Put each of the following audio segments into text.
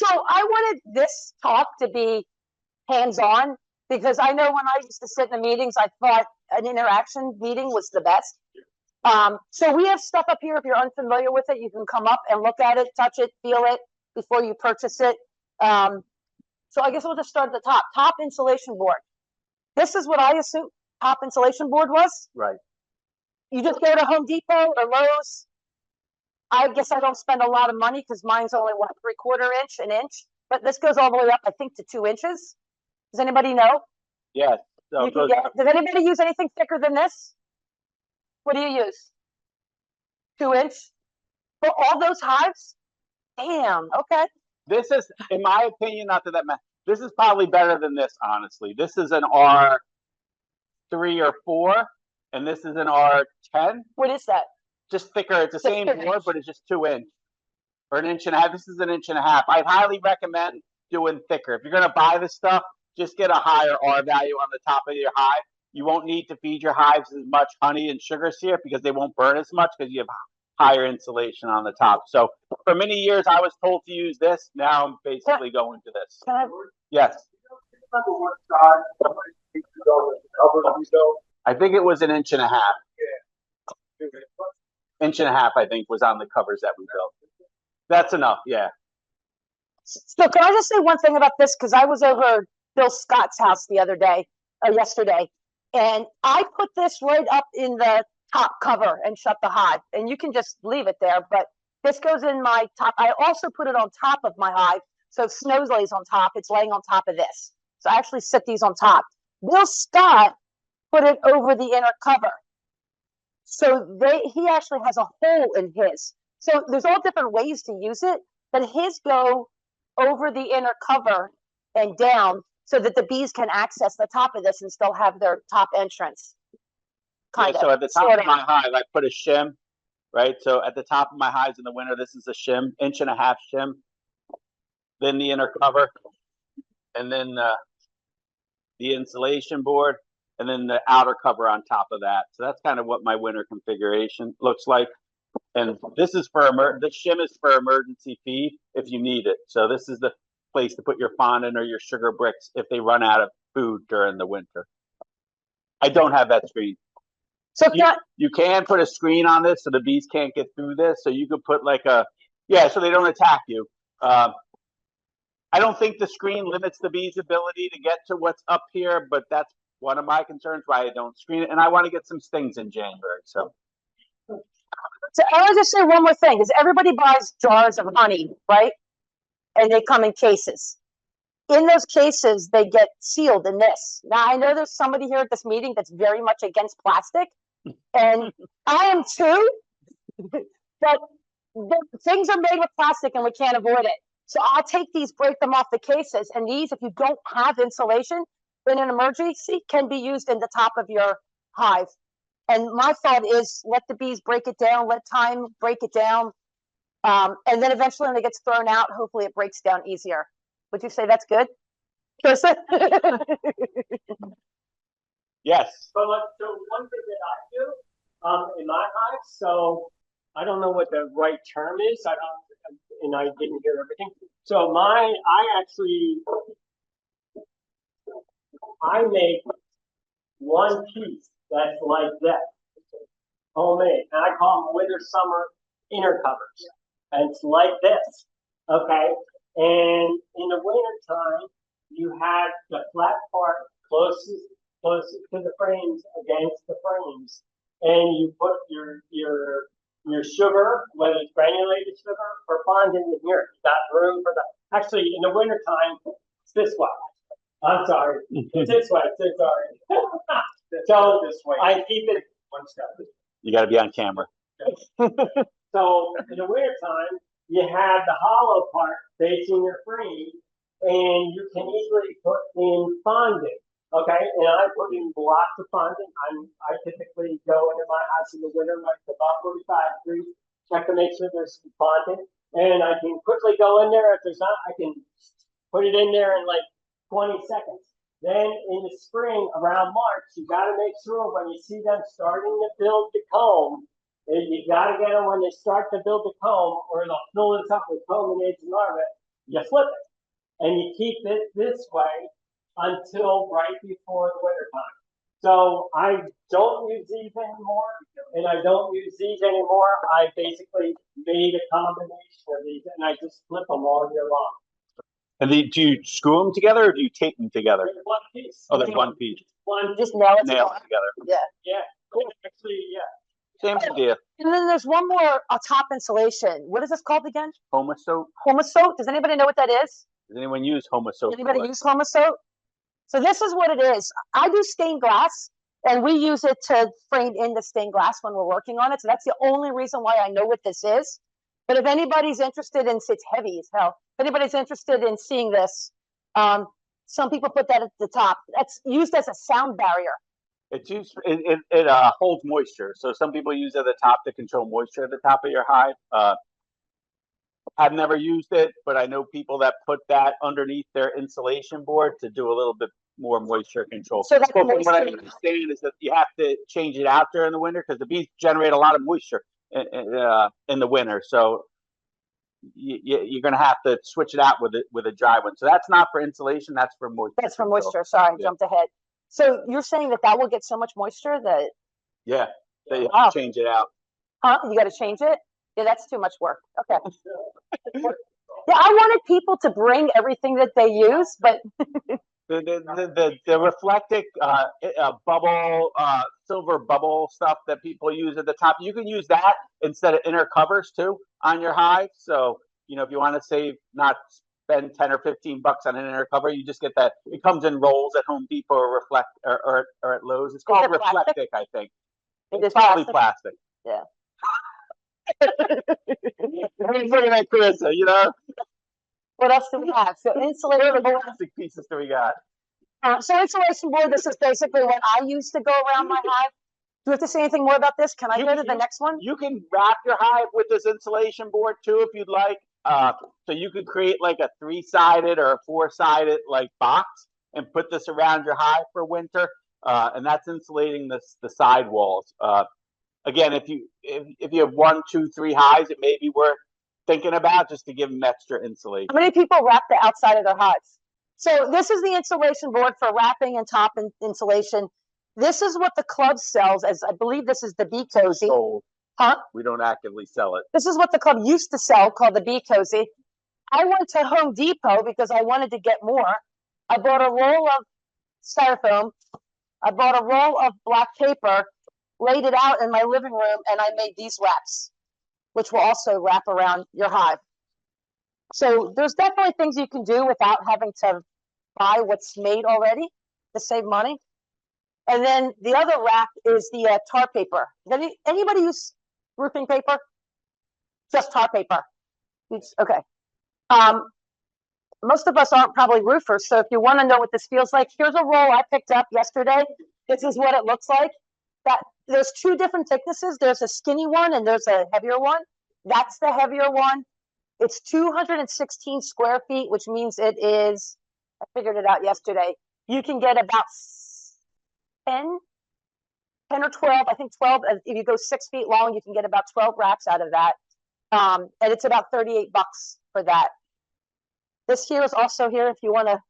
So I wanted this talk to be hands-on because I know when I used to sit in the meetings, I thought an interaction meeting was the best. So we have stuff up here. If you're unfamiliar with it, you can come up and look at it, touch it, feel it before you purchase it. So I guess we'll just start at the top. Top insulation board. This is what I assume top insulation board was. Right. You just go to Home Depot or Lowe's. I guess I don't spend a lot of money because mine's only what, 3/4 inch, an inch. But this goes all the way up, I think, to 2 inches. Does anybody know? Yes. So You can get, does anybody use anything thicker than this? What do you use? 2 inch? For all those hives? Damn, okay. This is, in my opinion, not that matters. This is probably better than this, honestly. This is an R3 or 4, and this is an R10. What is that? Just thicker. It's the same board, but it's just 2 inch or an inch and a half. This is an inch and a half. I highly recommend doing thicker. If you're going to buy this stuff, just get a higher R value on the top of your hive. You won't need to feed your hives as much honey and sugar syrup because they won't burn as much because you have higher insulation on the top. So for many years, I was told to use this. Now I'm basically going to this. Yes. I think it was an inch and a half. Inch and a half, I think, was on the covers that we built. That's enough, yeah. So can I just say one thing about this? Because I was over Bill Scott's house the other day, or yesterday, and I put this right up in the top cover and shut the hive. And you can just leave it there, but this goes in my top. I also put it on top of my hive. So if snow lays on top, it's laying on top of this. So I actually sit these on top. Bill Scott put it over the inner cover. So he actually has a hole in his. So there's all different ways to use it, but his go over the inner cover and down so that the bees can access the top of this and still have their top entrance. Kind of. So at the top of my hive, I put a shim, right? So at the top of my hives in the winter, this is a shim, inch and a half shim. Then the inner cover, and then the insulation board, and then the outer cover on top of that. So that's kind of what my winter configuration looks like. And this is for this shim is for emergency feed if you need it. So this is the place to put your fondant or your sugar bricks if they run out of food during the winter. I don't have that screen. So you can put a screen on this so the bees can't get through this. So you could put like a, so they don't attack you. I don't think the screen limits the bees' ability to get to what's up here, but that's one of my concerns why I don't screen it. And I want to get some stings in January. So I want to just say one more thing, because everybody buys jars of honey, right? And they come in cases. In those cases, they get sealed in this. Now, I know there's somebody here at this meeting that's very much against plastic, and I am too, but things are made with plastic and we can't avoid it. So I'll take these, break them off the cases, and these, if you don't have insulation in an emergency, can be used in the top of your hive. And my thought is let the bees break it down, let time break it down. And then eventually when it gets thrown out, hopefully it breaks down easier. Would you say that's good? Yes. So one thing that I do in my hive, so I don't know what the right term is. And I didn't hear everything. So I make one piece that's like that, homemade, and I call them winter summer inner covers. And it's like this, okay? And in the winter time, you have the flat part closest to the frames against the frames, and you put your sugar, whether it's granulated sugar or fondant in here. You got room for that. Actually, in the winter time, it's this way. I'm sorry, it's this way. It's sorry. So this way. I keep it one step. You got to be on camera. So in the winter time, you have the hollow part facing your frame, and you can easily put in fondant. Okay, and I put in lots of fondant. I typically go into my house in the winter, like about 45 degrees, check to make sure there's some fondant, and I can quickly go in there. If there's not, I can put it in there in like 20 seconds. Then in the spring, around March, you got to make sure when you see them starting to build the comb, you got to get them when they start to build the comb, or they'll fill this up with comb and eggs and larvae. you flip it, and you keep it this way until right before the winter time. So I don't use these anymore, and I don't use these anymore. I basically made a combination of these, and I just flip them all year long. And do you screw them together or do you tape them together? There's one piece. Oh, there's one piece. One Just nail it Nailed together. together. Yeah. Yeah, cool. Actually, yeah. Same idea. And then there's one more, a top insulation. What is this called again? Homa soap. Homa soap. Does anybody know what that is? Does anyone use Homa soap? Anybody use Homa soap? So this is what it is. I do stained glass, and we use it to frame in the stained glass when we're working on it. So that's the only reason why I know what this is. But if anybody's interested in, it's heavy as hell. If anybody's interested in seeing this, some people put that at the top. That's used as a sound barrier. It's used. It holds moisture. So some people use it at the top to control moisture at the top of your hive. I've never used it, but I know people that put that underneath their insulation board to do a little bit more moisture control. So that's what I understand is that you have to change it out during the winter because the bees generate a lot of moisture in the winter. So you're going to have to switch it out with a dry one. So that's not for insulation. That's for moisture. That's for moisture. Sorry, I jumped ahead. So you're saying that will get so much moisture that that you have to change it out. Huh? You got to change it? Yeah, that's too much work. Okay. Yeah, I wanted people to bring everything that they use, but the reflectic bubble, silver bubble stuff that people use at the top, you can use that instead of inner covers too on your hive. So, if you want to save, not spend 10 or 15 bucks on an inner cover, you just get that. It comes in rolls at Home Depot or or at Lowe's. It's called Reflectic, I think. It's probably plastic. Yeah. He's looking at Carissa, What else do we have? So insulation board. Plastic pieces do we got? So insulation board, this is basically what I use to go around my hive. Do we have to say anything more about this? Can I go to the next one? You can wrap your hive with this insulation board too, if you'd like. So you could create like a 3-sided or a 4-sided box and put this around your hive for winter. And that's insulating the side walls. Again, if you have 1, 2, 3 hives, it may be worth thinking about just to give them extra insulation. How many people wrap the outside of their hives? So this is the insulation board for wrapping and top insulation. This is what the club sells as, I believe this is the Bee Cozy. Sold. Huh? We don't actively sell it. This is what the club used to sell, called the Bee Cozy. I went to Home Depot because I wanted to get more. I bought a roll of styrofoam. I bought a roll of black paper, laid it out in my living room, and I made these wraps, which will also wrap around your hive. So there's definitely things you can do without having to buy what's made already to save money. And then the other wrap is the tar paper. Anybody use roofing paper? Just tar paper. Okay. Most of us aren't probably roofers, so if you want to know what this feels like, here's a roll I picked up yesterday. This is what it looks like. There's 2 different thicknesses. There's a skinny one and there's a heavier one. That's the heavier one. It's 216 square feet, which means it is, I figured it out yesterday. You can get about 10 or 12, I think 12. If you go 6 feet long, you can get about 12 wraps out of that. And it's about 38 bucks for that. This here is also here if you want to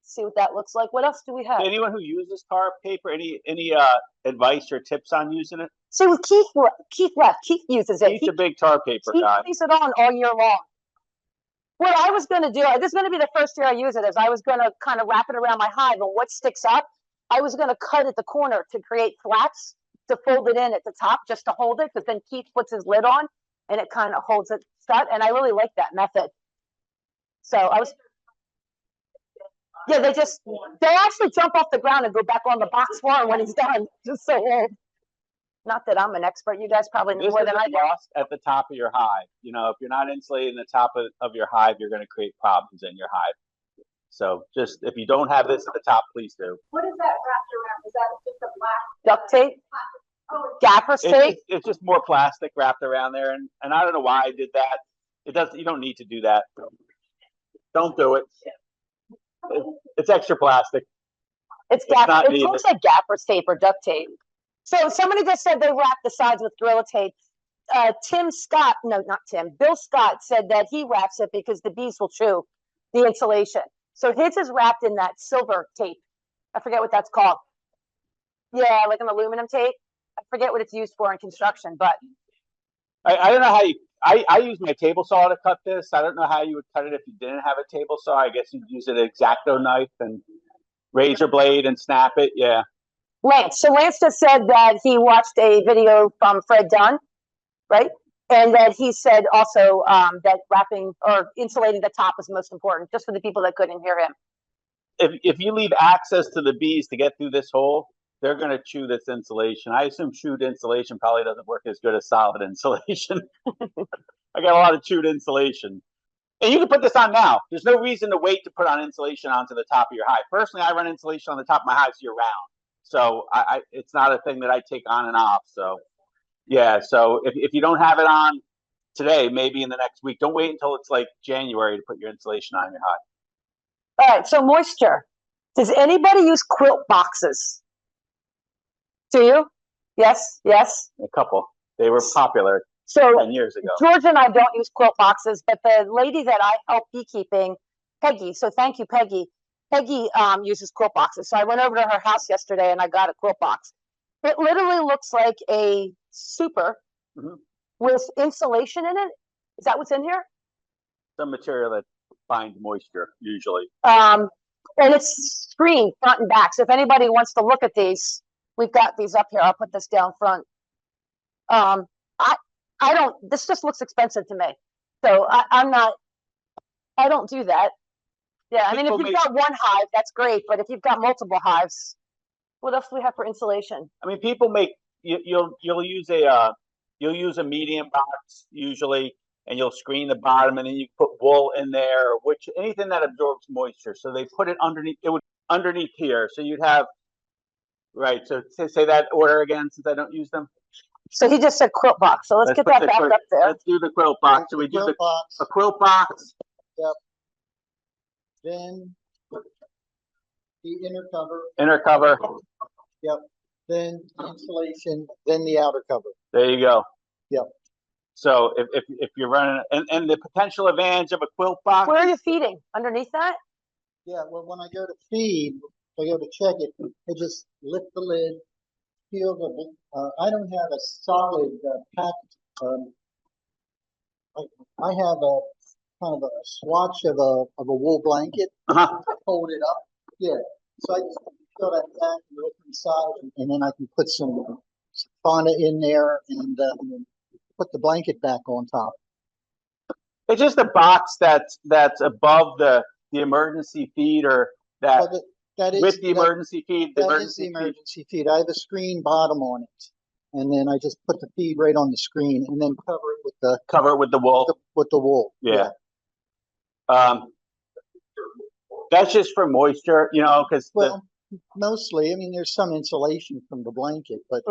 see what that looks like. What else do we have? Anyone who uses tar paper, any advice or tips on using it? See, with Keith left. Keith uses it. He's a big tar paper guy. He leaves it on all year long. What I was going to do, this is going to be the first year I use it, is I was going to kind of wrap it around my hive, and what sticks up, I was going to cut at the corner to create flats to fold it in at the top just to hold it, because then Keith puts his lid on and it kind of holds it shut, and I really like that method. So yeah, they actually jump off the ground and go back on the box for him when he's done. Just so old. Not that I'm an expert. You guys probably know more than I do. At the top of your hive. If you're not insulating the top of your hive, you're going to create problems in your hive. So just, if you don't have this at the top, please do. What is that wrapped around? Is that just a black duct tape? Oh, Gaffer tape? It's just more plastic wrapped around there. And I don't know why I did that. You don't need to do that. Don't do it. It's extra plastic. It looks like gaffer tape or duct tape. So somebody just said they wrap the sides with Gorilla Tape. Tim Scott, no, not Tim, Bill Scott said that he wraps it because the bees will chew the insulation. So his is wrapped in that silver tape. I forget what that's called. Yeah, like an aluminum tape. I forget what it's used for in construction, but I don't know how you. I use my table saw to cut this. I don't know how you would cut it if you didn't have a table saw. I guess you'd use an X-Acto knife and razor blade and snap it. Yeah. Lance. So Lance just said that he watched a video from Fred Dunn, right? And that he said also that wrapping or insulating the top is most important, just for the people that couldn't hear him. If you leave access to the bees to get through this hole, they're going to chew this insulation. I assume chewed insulation probably doesn't work as good as solid insulation. I got a lot of chewed insulation. And you can put this on now. There's no reason to wait to put on insulation onto the top of your hive. Personally, I run insulation on the top of my hives year round. So it's not a thing that I take on and off. So yeah, so if you don't have it on today, maybe in the next week, don't wait until it's like January to put your insulation on your hive. All right, so moisture. Does anybody use quilt boxes? Do you? Yes, yes. A couple. They were popular so 10 years ago. George and I don't use quilt boxes, but the lady that I help beekeeping, Peggy, so thank you, Peggy. Peggy uses quilt boxes. So I went over to her house yesterday and I got a quilt box. It literally looks like a super with insulation in it. Is that what's in here? Some material that binds moisture, usually. And it's screened front and back. So if anybody wants to look at these, we've got these up here. I'll put this down front. I don't, this just looks expensive to me. So I don't do that. Yeah, I mean, if you've got one hive, that's great. But if you've got multiple hives, what else do we have for insulation? I mean, people make, you'll use a medium box usually, and you'll screen the bottom, and then you put wool in there, or anything that absorbs moisture. So they put it underneath. It would underneath here. So you'd have, right. So say that order again, since I don't use them. So he just said quilt box. So let's get that back up there. Let's do the quilt box. So we do a quilt box. Yep. Then the inner cover. Inner cover. Yep. Then insulation. Then the outer cover. There you go. Yep. So if you're running and the potential advantage of a quilt box. Where are you feeding? Underneath that? Yeah. Well, when I go to feed, I go to check it. I just lift the lid. Feel the. I don't have a solid packed. I have a kind of a swatch of a wool blanket. Fold it up. Yeah. So I just fill that back and look inside, and then I can put some fauna in there and put the blanket back on top. It's just a box that's above the emergency feed or that. That is with the emergency feed. That is the emergency feed. I have a screen bottom on it, and then I just put the feed right on the screen, and then cover it with the wool. With the wool. Yeah. That's just for moisture, because mostly. I mean, there's some insulation from the blanket, but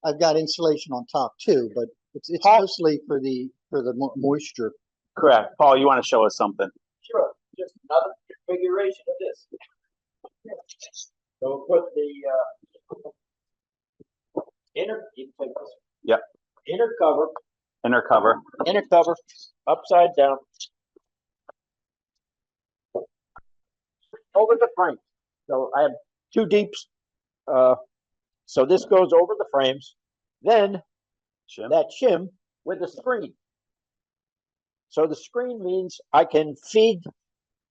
I've got insulation on top too. But it's mostly for the moisture. Correct, Paul. You want to show us something? Sure. Just another configuration of this. So we'll put the inner. You can take this. Yep. Inner cover. Inner cover. Inner cover. Upside down. Over the frame. So I have two deeps. So this goes over the frames. Then that shim with a screen. So the screen means I can feed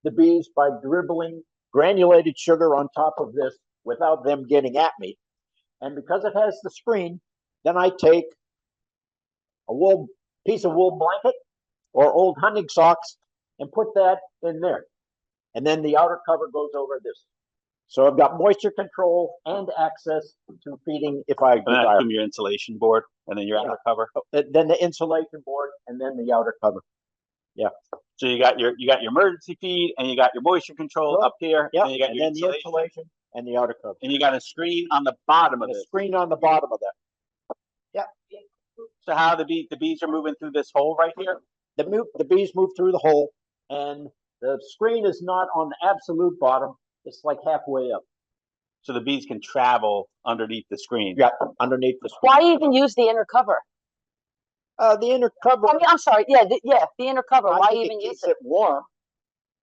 the bees by dribbling granulated sugar on top of this without them getting at me. And because it has the screen, then I take a piece of wool blanket or old hunting socks and put that in there. And then the outer cover goes over this. So I've got moisture control and access to feeding if I desire. From your insulation board and then your outer cover. Then the insulation board and then the outer cover. Yeah. So you got your emergency feed and you got your moisture control up here. Yeah. And you got and your then the insulation and the outer cover. And you got a screen on the bottom of it. A screen on the bottom of that. Yeah. So how the bees are moving through this hole right here? The bees move through the hole, and the screen is not on the absolute bottom. It's like halfway up. So the bees can travel underneath the screen. Yeah, underneath the screen. Why even use the inner cover? The inner cover, I mean, I'm sorry, yeah, the inner cover, I why think even it use keeps it? it warm,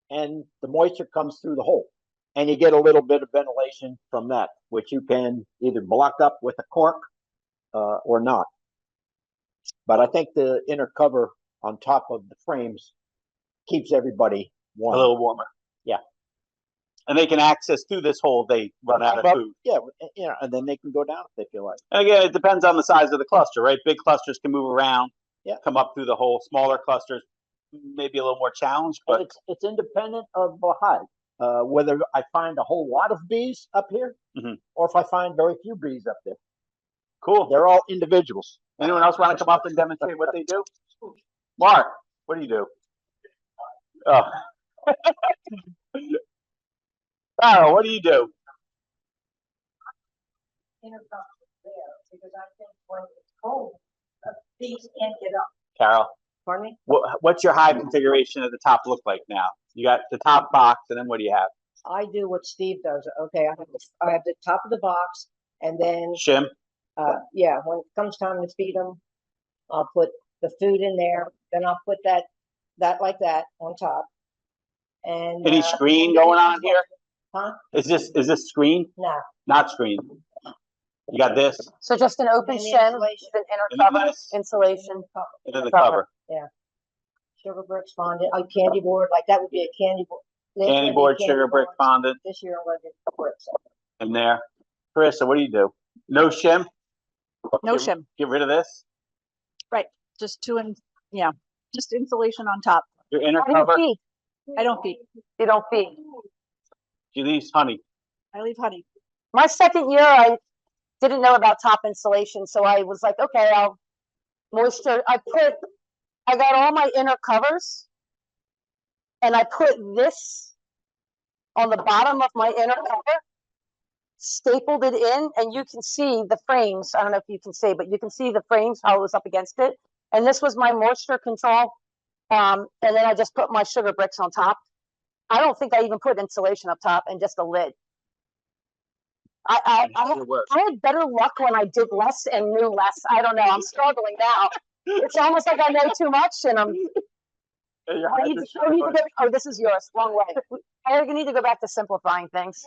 and the moisture comes through the hole, and you get a little bit of ventilation from that, which you can either block up with a cork or not. But I think the inner cover on top of the frames keeps everybody warm. A little warmer. Yeah. And they can access through this hole. They run out of food. Yeah, and then they can go down if they feel like. And again, it depends on the size of the cluster, right? Big clusters can move around, Yeah. come up through the hole. Smaller clusters, maybe a little more challenged, but it's independent of the hive. Whether I find a whole lot of bees up here, or if I find very few bees up there. Cool. They're all individuals. Anyone else want to come up and demonstrate what they do? Mark, what do you do? Oh. Carol, what do you do? Because I think when it's cold, bees can't get up. Carol, Pardon me? what's your hive configuration at the top look like now? You got the top box, and then what do you have? I do what Steve does. Okay, I have the top of the box, and then Shim? yeah, when it comes time to feed them, I'll put the food in there. Then I'll put that like that on top. And Any screen going on here? Huh? Is this screen? No. Not screen. You got this, So just an open And the shim, insulation. with an And inner then cover, this. insulation. and then the Cover. cover. Sugar bricks fondant, a candy board, like that would be a candy board. Candy board, sugar brick fondant This year I'm gonna get bricks. in there. Carissa, what do you do? No shim? No Get- shim, Get rid of this? just just insulation on top. Your inner How do you cover? feed? I don't feed. You don't feed. You leave honey. I leave honey. My second year, I didn't know about top insulation, so I was like, okay, I'll moisture. I got all my inner covers, and I put this on the bottom of my inner cover, stapled it in, and you can see the frames. I don't know if you can see, but you can see the frames, how it was up against it. And this was my moisture control. And then I just put my sugar bricks on top. I don't think I even put insulation up top and just a lid. I It works. had better luck when I did less and knew less. I don't know. I'm struggling now. It's almost like I know too much, and I need to go, oh, this is yours. Long way. I need to go back to simplifying things.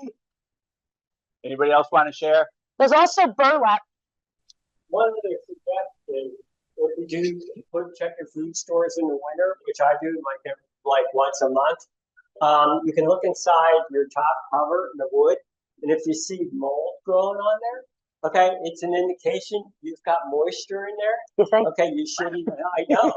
Anybody else want to share? There's also burlap. One of the suggestions, if you do check your food stores in the winter, which I do like once a month, you can look inside your top cover in the wood, and if you see mold growing on there, okay, it's an indication you've got moisture in there. You think? Okay, you should even, I know.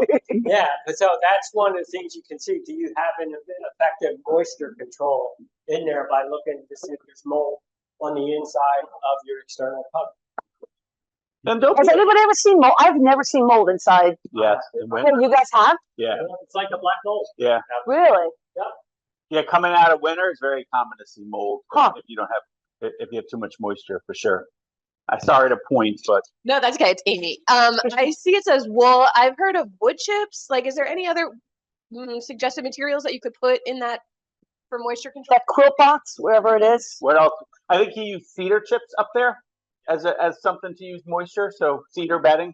Yeah, so that's one of the things you can see. Do you have an effective moisture control in there by looking to see if there's mold on the inside of your external cover? Then don't. Has anybody ever seen mold? I've never seen mold inside. Yes. Okay, you guys have? Yeah. It's like a black mold. Yeah. Really? Yeah. Coming out of winter, it's very common to see mold Huh. if you don't have, if you have too much moisture, for sure. I sorry to point, but No, that's okay. It's Amy. I see it says wool. I've heard of wood chips. Like, is there any other suggested materials that you could put in that for moisture control? That quilt box, wherever it is. what else? I think he used cedar chips up there as something to use moisture. So cedar bedding.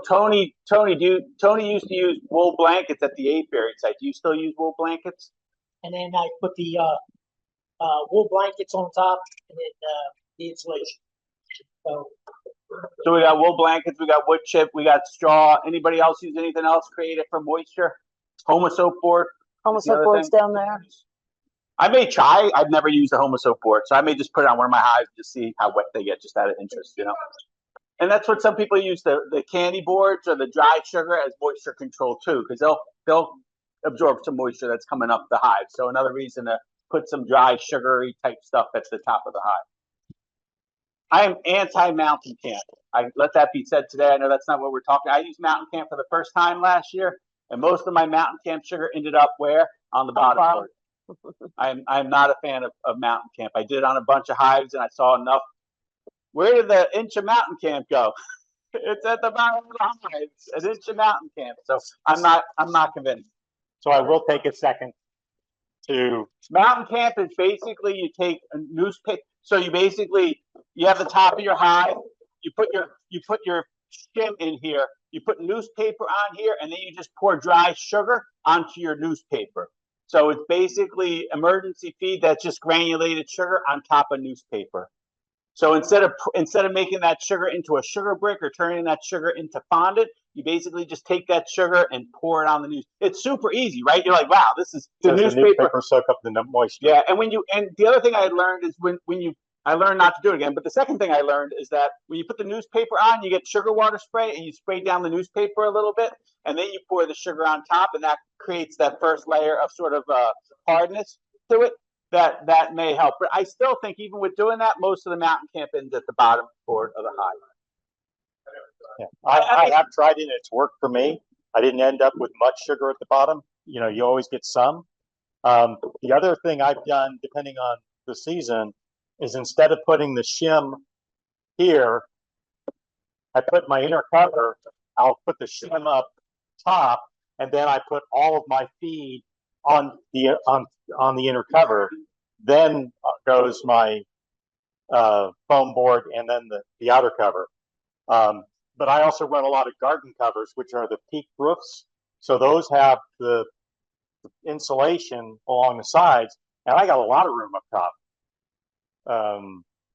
Tony used to use wool blankets at the apiary site. Do you still use wool blankets? And then I put the wool blankets on top, and then the insulation. So we got wool blankets, we got wood chip, we got straw. Anybody else use anything else creative for moisture? Homa soap board. Almost The like other boards thing. down there. I may try. I've never used a Homa soap board, so I may just put it on one of my hives to see how wet they get, just out of interest, you know. And that's what some people use the candy boards or the dry sugar as moisture control too, because they'll absorb some moisture that's coming up the hive. So another reason to put some dry sugary type stuff at the top of the hive. I am anti-mountain camp. I let that be said today. I know that's not what we're talking. I used mountain camp for the first time last year, and most of my mountain camp sugar ended up where? On the bottom part. I'm not a fan of mountain camp. I did it on a bunch of hives, and I saw enough. Where did the inch of mountain camp go? It's at the bottom of the hives, an inch of mountain camp. So I'm not convinced. So I will take a second to, Mountain camp is basically you take a newspaper. So you have the top of your hive. You put your shim in here. you put newspaper on here, and then you just pour dry sugar onto your newspaper. So it's basically emergency feed that's just granulated sugar on top of newspaper. So instead of making that sugar into a sugar brick or turning that sugar into fondant, you basically just take that sugar and pour it on the news. It's super easy, right? You're like, wow, this is the newspaper soak up the moisture. Yeah, and the other thing I learned is I learned not to do it again. But the second thing I learned is that when you put the newspaper on, you get sugar water spray, and you spray down the newspaper a little bit, and then you pour the sugar on top, and that creates that first layer of sort of hardness to it. That may help. But I still think even with doing that, most of the mountain camp ends at the bottom part of the hive. Yeah. I have tried it and it's worked for me. I didn't end up with much sugar at the bottom. You know, you always get some. The other thing I've done, depending on the season, is instead of putting the shim here, I put my inner cover, I'll put the shim up top, and then I put all of my feed on the inner cover. Then goes my foam board and then the outer cover. But I also run a lot of garden covers, which are the peak roofs. So those have the insulation along the sides, and I got a lot of room up top.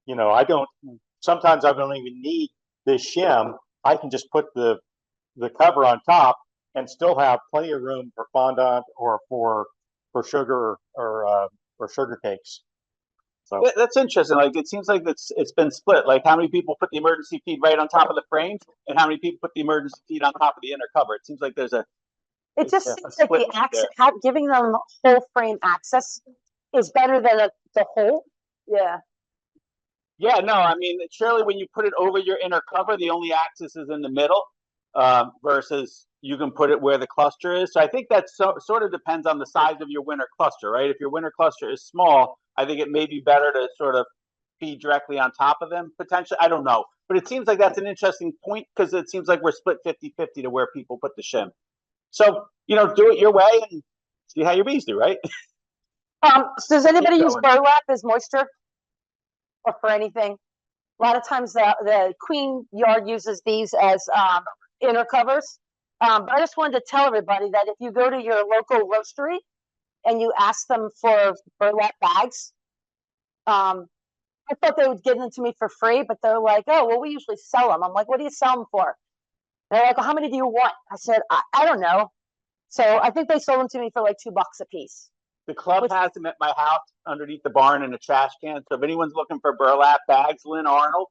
You know, sometimes I don't even need this shim. I can just put the cover on top and still have plenty of room for fondant or for sugar or sugar cakes. So that's interesting. Like it seems like it's been split. Like how many people put the emergency feed right on top of the frames, and how many people put the emergency feed on top of the inner cover? It seems like there's a. It just seems like the access, giving them whole frame access is better than the whole. Yeah. Yeah, no, I mean, surely when you put it over your inner cover, the only axis is in the middle, versus you can put it where the cluster is. So I think that sort of depends on the size of your winter cluster, right? If your winter cluster is small, I think it may be better to sort of feed directly on top of them, potentially. I don't know. But it seems like that's an interesting point because it seems like we're split 50-50 to where people put the shim. So, you know, do it your way and see how your bees do, right? So does anybody use burlap as moisture or for anything? A lot of times the Queen Yard uses these as inner covers. But I just wanted to tell everybody that if you go to your local roastery and you ask them for burlap bags, I thought they would give them to me for free, but they're like, oh, well, we usually sell them. I'm like, what do you sell them for? They're like, well, how many do you want? I said, I don't know. So I think they sold them to me for like $2 a piece. The club has them at my house underneath the barn in a trash can. So if anyone's looking for burlap bags, Lynn Arnold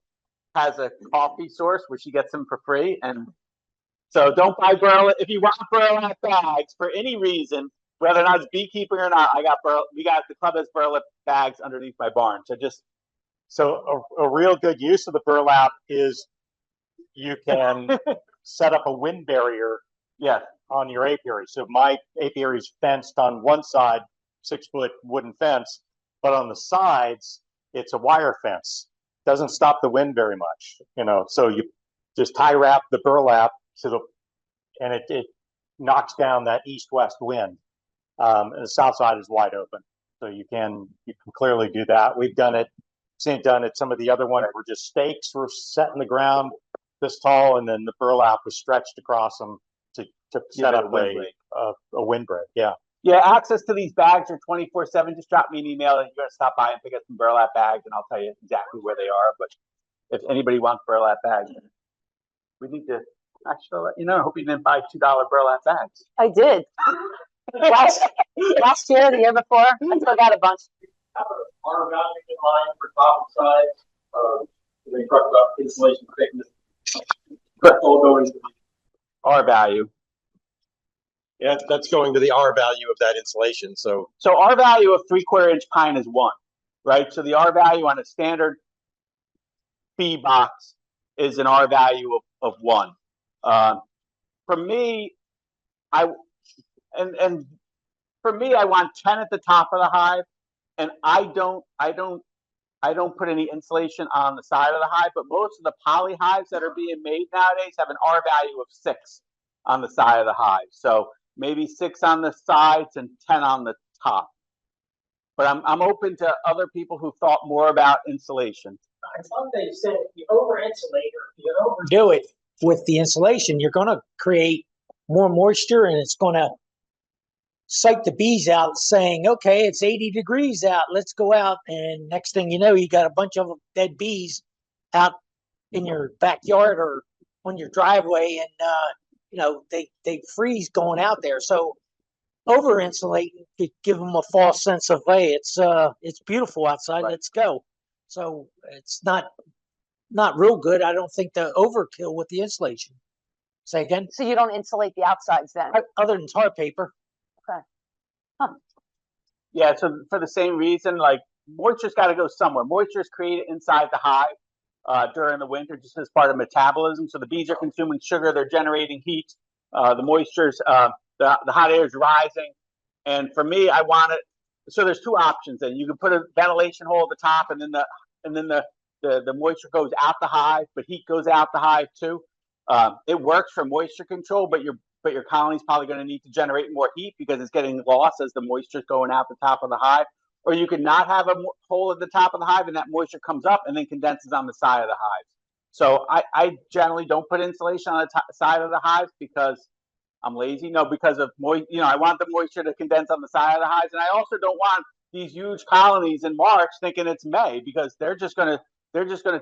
has a coffee source where she gets them for free. And so don't buy burlap. If you want burlap bags for any reason, whether or not it's beekeeping or not, the club has burlap bags underneath my barn. So a real good use of the burlap is you can set up a wind barrier on your apiary. So my apiary is fenced on one side, 6-foot wooden fence, but on the sides, it's a wire fence. Doesn't stop the wind very much, you know. So you just tie wrap the burlap and it knocks down that east-west wind. And the south side is wide open. So you can clearly do that. We've done it, seen it done at some of the other ones were just stakes were set in the ground this tall, and then the burlap was stretched across them to set up a windbreak. Yeah. Yeah, access to these bags are 24/7. Just drop me an email and you're gonna stop by and pick up some burlap bags, and I'll tell you exactly where they are. But if anybody wants burlap bags, we need to actually let you know. I hope you didn't buy $2 burlap bags. I did. last year, the year before, I still got a bunch. Our value in line for top and sides. They talk about insulation thickness. All going to R value. Yeah, that's going to the R value of that insulation. So R value of 3/4 inch pine is 1, right? So the R value on a standard bee box is an R value of 1. For me, I want 10 at the top of the hive, and I don't put any insulation on the side of the hive, but most of the poly hives that are being made nowadays have an R value of 6 on the side of the hive. So maybe 6 on the sides and 10 on the top. But I'm open to other people who thought more about insulation. I thought they said if you over insulate or if you overdo it, with the insulation, you're going to create more moisture, and it's going to psych the bees out, saying, okay, it's 80 degrees out, let's go out. And next thing you know, you got a bunch of dead bees out in your backyard or on your driveway, and they freeze going out there. So over insulating could give them a false sense of, hey, it's beautiful outside, Right. let's go. So it's not real good. I don't think the overkill with the insulation. Say again? So you don't insulate the outsides then? Other than tar paper. Yeah, so for the same reason, like moisture's got to go somewhere. Moisture is created inside the hive during the winter, just as part of metabolism. So the bees are consuming sugar, they're generating heat. The moisture's the hot air is rising, and for me, I want it. So there's two options. Then you can put a ventilation hole at the top, and then the moisture goes out the hive, but heat goes out the hive too. It works for moisture control, but your colony's probably going to need to generate more heat because it's getting lost as the moisture's going out the top of the hive. Or you could not have a hole at the top of the hive, and that moisture comes up and then condenses on the side of the hive. So I generally don't put insulation on the side of the hives because I'm lazy. No, because of I want the moisture to condense on the side of the hives, and I also don't want these huge colonies in March thinking it's May, because they're just gonna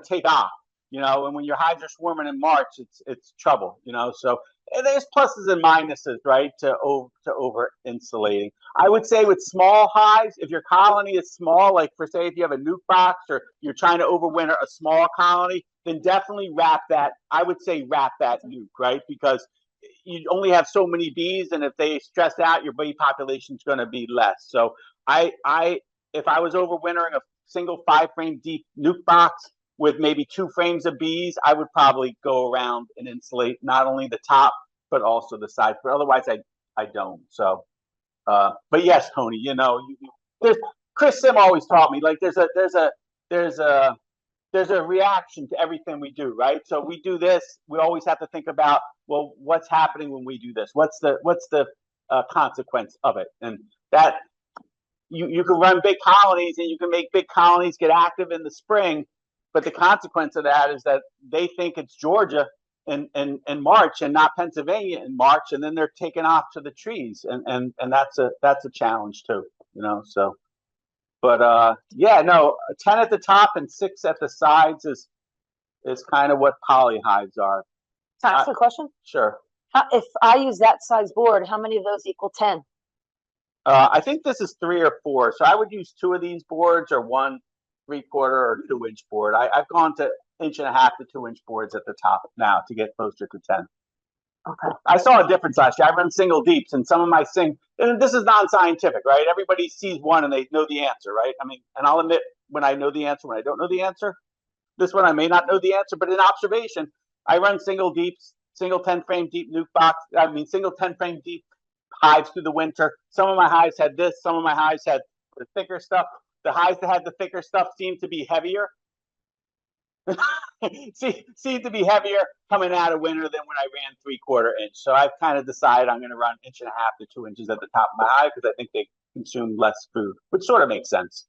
take off. And when your hives are swarming in March, it's trouble. So there's pluses and minuses, right, to over insulating. I would say with small hives, if your colony is small, like for say if you have a nuke box or you're trying to overwinter a small colony, then definitely wrap that. I would say wrap that nuke, right, because you only have so many bees, and if they stress out, your bee population is going to be less. So if I was overwintering a single 5-frame deep nuke box with maybe 2 frames of bees, I would probably go around and insulate not only the top but also the sides. But otherwise, I don't. So, but yes, Tony, there's Chris Sim always taught me, like there's a reaction to everything we do, right? So we do this, we always have to think about, well, what's happening when we do this? What's the consequence of it? And that you can run big colonies, and you can make big colonies get active in the spring, but the consequence of that is that they think it's Georgia in March and not Pennsylvania in March, and then they're taken off to the trees, and that's a challenge too, so. But 10 at the top and 6 at the sides is kind of what poly hives are. Can I ask a question? Sure. If I use that size board, how many of those equal 10? I think this is 3 or 4. So I would use 2 of these boards, or 1 3/4 or 2-inch board. I've gone to 1.5 to 2-inch boards at the top now to get closer to 10. Okay. I saw a difference last year. I run single deeps, and some of my and this is non-scientific, right? Everybody sees one and they know the answer, right? I mean, and I'll admit when I know the answer, when I don't know the answer. This one I may not know the answer, but in observation, I run single deeps, single 10-frame deep nuke box. Single 10-frame deep hives through the winter. Some of my hives had this. Some of my hives had the thicker stuff. The hives that had the thicker stuff seemed to be heavier. Seemed to be heavier coming out of winter than when I ran 3/4 inch. So I've kind of decided I'm going to run 1.5 to 2 inches at the top of my hive because I think they consume less food, which sort of makes sense.